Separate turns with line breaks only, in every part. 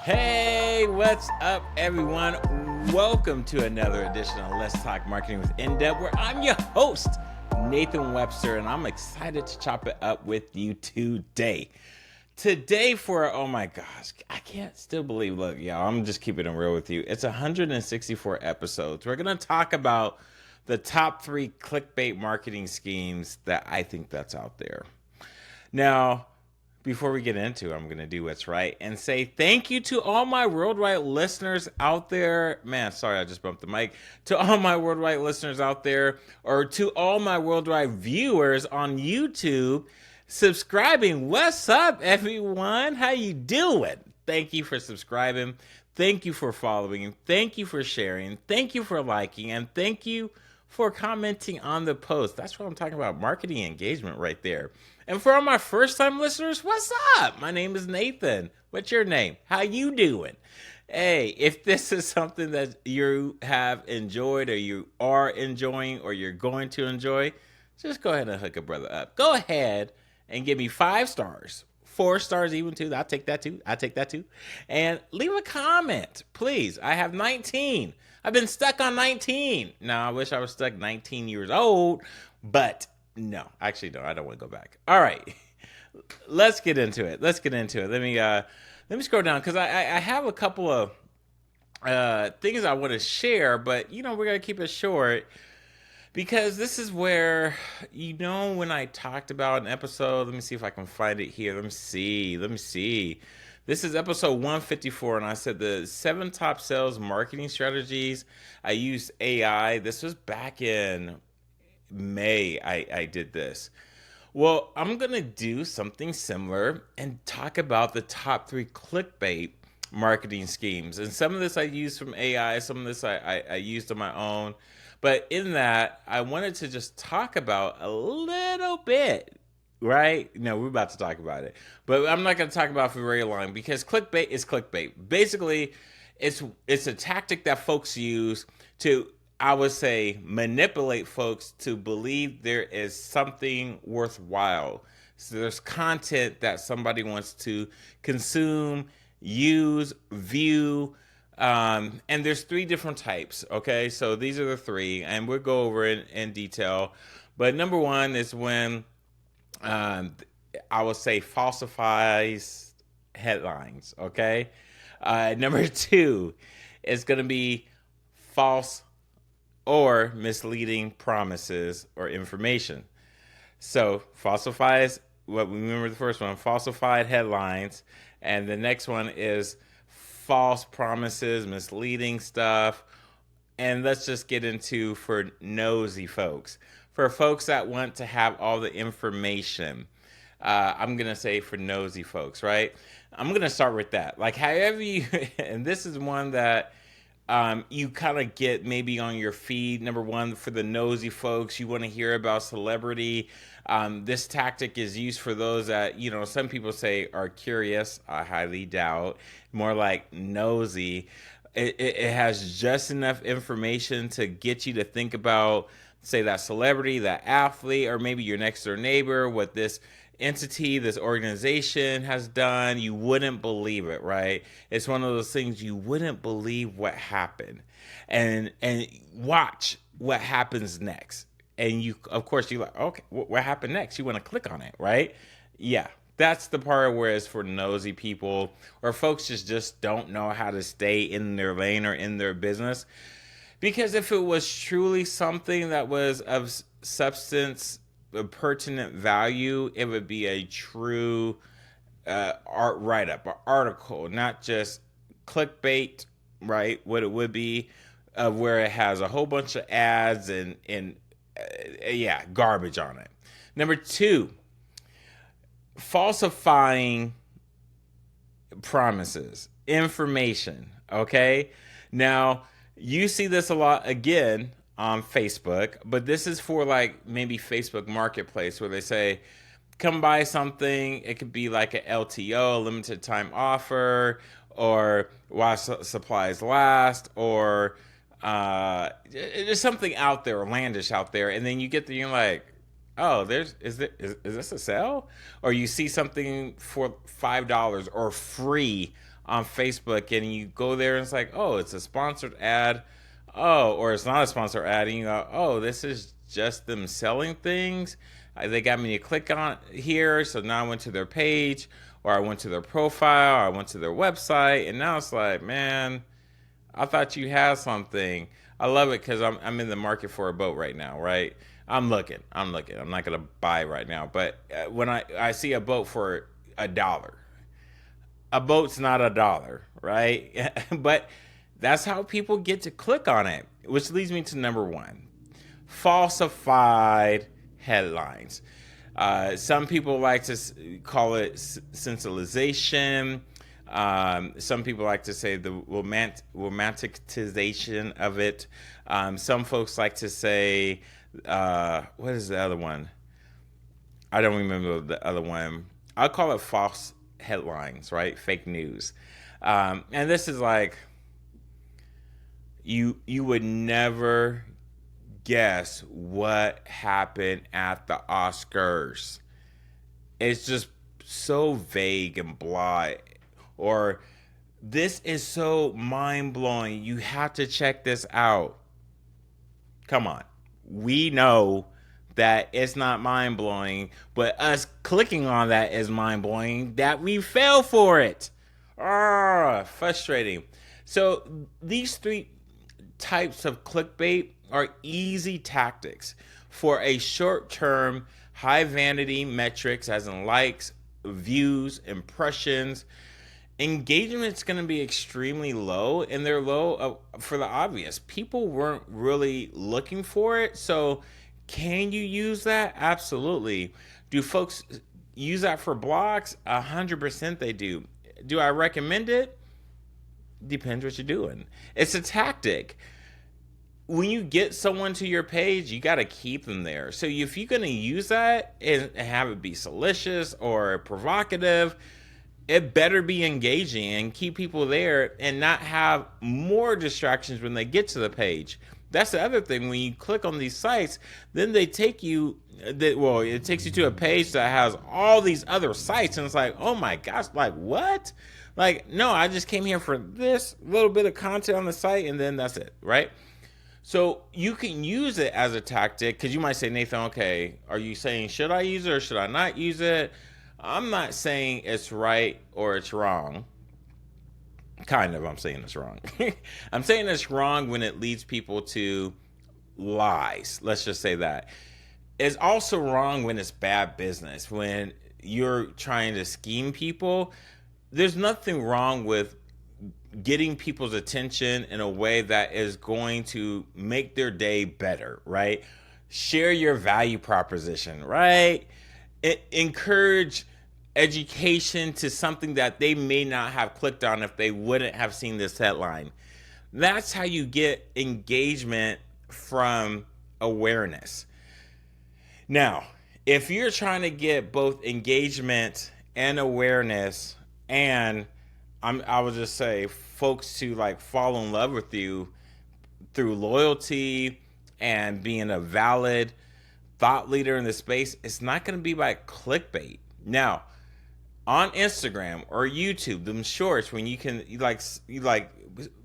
Hey, what's up, everyone? Welcome to another edition of Let's Talk Marketing with In-Depth, where I'm your host, Nathan Webster, and I'm excited to chop it up with you today. Today oh my gosh, I can't still believe, look, y'all, I'm just keeping it real with you. It's 164 episodes. We're going to talk about the top 3 clickbait marketing schemes that I think that's out there. Now, before we get into it, I'm going to do what's right and say thank you to all my worldwide listeners out there. Man, sorry, I just bumped the mic. To all my worldwide listeners out there, or to all my worldwide viewers on YouTube, subscribing. What's up, everyone? How you doing? Thank you for subscribing. Thank you for following. Thank you for sharing. Thank you for liking. And thank you for commenting on the post. That's what I'm talking about. Marketing engagement right there. And for all my first-time listeners, what's up? My name is Nathan. What's your name? How you doing? Hey, if this is something that you have enjoyed or you are enjoying or you're going to enjoy, just go ahead and hook a brother up. Go ahead and give me 5 stars. 4 stars even too. I'll take that too. And leave a comment, please. I have 19. I've been stuck on 19. Now, I wish I was stuck 19 years old, but no, actually, no, I don't want to go back. All right, let's get into it. Let me scroll down because I have a couple of things I want to share, but we're gonna keep it short because this is where when I talked about an episode. Let me see if I can find it here. Let me see. This is episode 154, and I said the 7 top sales marketing strategies. I used AI. This was back in May. I did this. Well, I'm going to do something similar and talk about the top 3 clickbait marketing schemes. And some of this I used from AI, some of this I used on my own. But in that, I wanted to just talk about a little bit, right? No, we're about to talk about it. But I'm not going to talk about it for very long because clickbait is clickbait. Basically, it's a tactic that folks use to, I would say, manipulate folks to believe there is something worthwhile. So there's content that somebody wants to consume, use, view, and there's 3 different types, okay? So these are the 3, and we'll go over it in detail. But number 1 is when I would say falsifies headlines, okay? Number 2 is going to be false or misleading promises or information. So falsifies, what we remember the first one, falsified headlines, and the next one is false promises, misleading stuff. And let's just get into for nosy folks. For folks that want to have all the information, I'm going to say for nosy folks, right? I'm going to start with that. Like however you, and this is one that you kind of get maybe on your feed. Number 1, for the nosy folks, you want to hear about celebrity. This tactic is used for those that, some people say are curious. I highly doubt. More like nosy. It has just enough information to get you to think about, say, that celebrity, that athlete, or maybe your next door neighbor, what this entity, this organization has done. You wouldn't believe it, right? It's one of those things you wouldn't believe what happened. And watch what happens next. And you, of course, you're like, okay, what happened next? You want to click on it, right? Yeah. That's the part where it's for nosy people or folks just don't know how to stay in their lane or in their business. Because if it was truly something that was of substance, a pertinent value, it would be a true art write-up, or article, not just clickbait, right? What it would be, where it has a whole bunch of ads and garbage on it. Number 2, falsifying promises, information, okay? Now, you see this a lot again on Facebook, but this is for like maybe Facebook Marketplace where they say, come buy something. It could be like an LTO, limited time offer, or while supplies last, or there's something out there, outlandish out there, and then you get the, you're like, oh, is this a sale? Or you see something for $5 or free on Facebook and you go there and it's like, oh, it's a sponsored ad. Oh, or it's not a sponsored ad. And you go, oh, this is just them selling things. They got me to click on here. So now I went to their page, or I went to their profile, or I went to their website. And now it's like, man, I thought you had something. I love it because I'm in the market for a boat right now, right? I'm looking. I'm not going to buy right now. But when I see a boat for $1, a boat's not $1, right? But that's how people get to click on it, which leads me to number one, falsified headlines. Some people like to call it sensationalization. Some people like to say the romanticization of it. Some folks like to say, what is the other one? I don't remember the other one. I'll call it false headlines, right? Fake news. And this is like, you would never guess what happened at the Oscars. It's just so vague and blah. Or this is so mind-blowing. You have to check this out. Come on. We know that it's not mind-blowing, but us clicking on that is mind-blowing that we fell for it. Frustrating. So these three types of clickbait are easy tactics for a short-term high vanity metrics, as in likes, views, impressions. Engagement's going to be extremely low, and they're low for the obvious. People weren't really looking for it. So can you use that? Absolutely. Do folks use that for blogs? 100% they do. Do I recommend it? Depends what you're doing. It's a tactic. When you get someone to your page, you got to keep them there. So if you're going to use that and have it be salacious or provocative, it better be engaging and keep people there and not have more distractions when they get to the page. That's the other thing. When you click on these sites, then they take you, it takes you to a page that has all these other sites. And it's like, oh my gosh, like what? Like, no, I just came here for this little bit of content on the site and then that's it, right? So you can use it as a tactic because you might say, Nathan, okay, are you saying should I use it or should I not use it? I'm not saying it's right or it's wrong. Kind of, I'm saying it's wrong. I'm saying it's wrong when it leads people to lies. Let's just say that. It's also wrong when it's bad business. When you're trying to scheme people, there's nothing wrong with getting people's attention in a way that is going to make their day better, right? Share your value proposition, right? Encourage education to something that they may not have clicked on if they wouldn't have seen this headline. That's how you get engagement from awareness. Now, if you're trying to get both engagement and awareness, and I would just say folks to like fall in love with you through loyalty and being a valid thought leader in the space, it's not going to be by clickbait. Now, on Instagram or YouTube, them shorts, when you can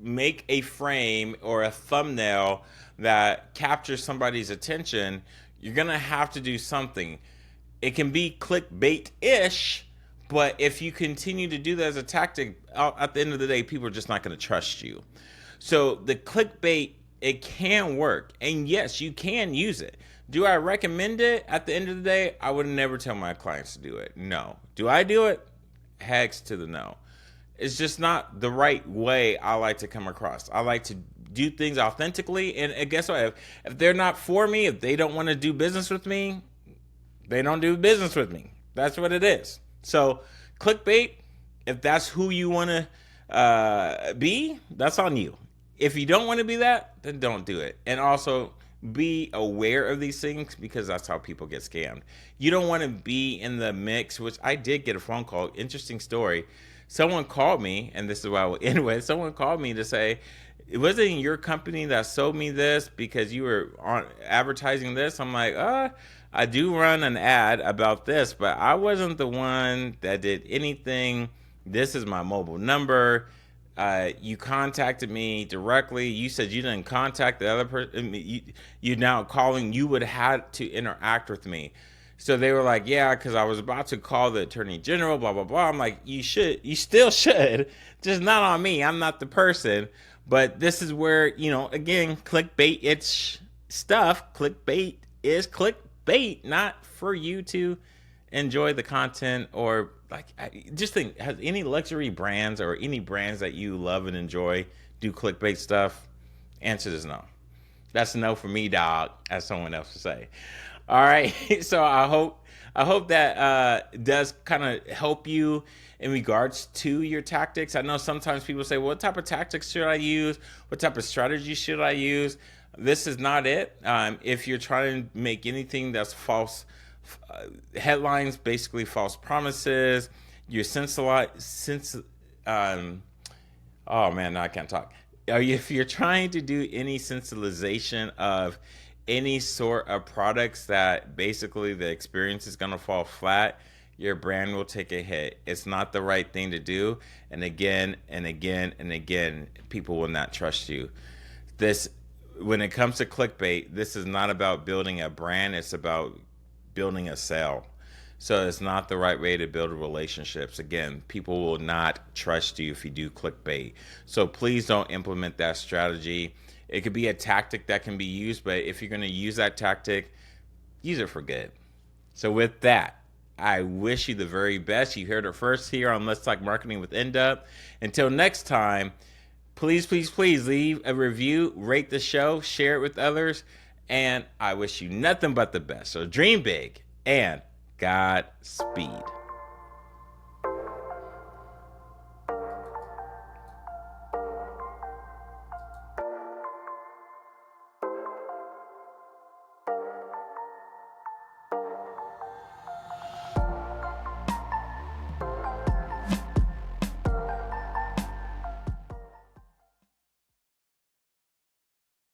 make a frame or a thumbnail that captures somebody's attention, you're going to have to do something. It can be clickbait-ish, but if you continue to do that as a tactic, at the end of the day, people are just not going to trust you. So the clickbait, it can work. And yes, you can use it. Do I recommend it? At the end of the day, I would never tell my clients to do it. No. Do I do it? Hex to the no. It's just not the right way I like to come across. I like to do things authentically. And guess what? If they're not for me, if they don't want to do business with me, they don't do business with me. That's what it is. So clickbait, if that's who you want to be, that's on you. If you don't want to be that, then don't do it. And also be aware of these things because that's how people get scammed. You don't want to be in the mix, which I did get a phone call. Interesting story. Someone called me, and this is what I will end with. Someone called me to say, it wasn't your company that sold me this because you were on advertising this. I'm like, I do run an ad about this, but I wasn't the one that did anything This is my mobile number. You contacted me directly. You said you didn't contact the other person. You're now calling. You would have to interact with me. So they were like, yeah, because I was about to call the attorney general, blah, blah, blah. I'm like, you still should, just not on me. I'm not the person. But this is where, again, clickbait, it's stuff. Clickbait is clickbait, not for you to enjoy the content or just think, has any luxury brands or any brands that you love and enjoy do clickbait stuff? Answer is no. That's a no for me, dog, as someone else would say. All right. So I hope that does kind of help you in regards to your tactics. I know sometimes people say, well, what type of tactics should I use? What type of strategy should I use? This is not it. If you're trying to make anything that's false, headlines, basically false promises, you're oh man, no, I can't talk. If you're trying to do any sensationalization of any sort of products that basically the experience is going to fall flat, your brand will take a hit. It's not the right thing to do. And again, and again, and again, people will not trust you. When it comes to clickbait, this is not about building a brand. It's about building a sale. So it's not the right way to build relationships. Again, people will not trust you if you do clickbait. So please don't implement that strategy. It could be a tactic that can be used, but if you're going to use that tactic, use it for good. So with that, I wish you the very best. You heard it first here on Let's Talk Marketing with NDUP. Until next time, please, please, please leave a review, rate the show, share it with others, and I wish you nothing but the best. So dream big and Godspeed.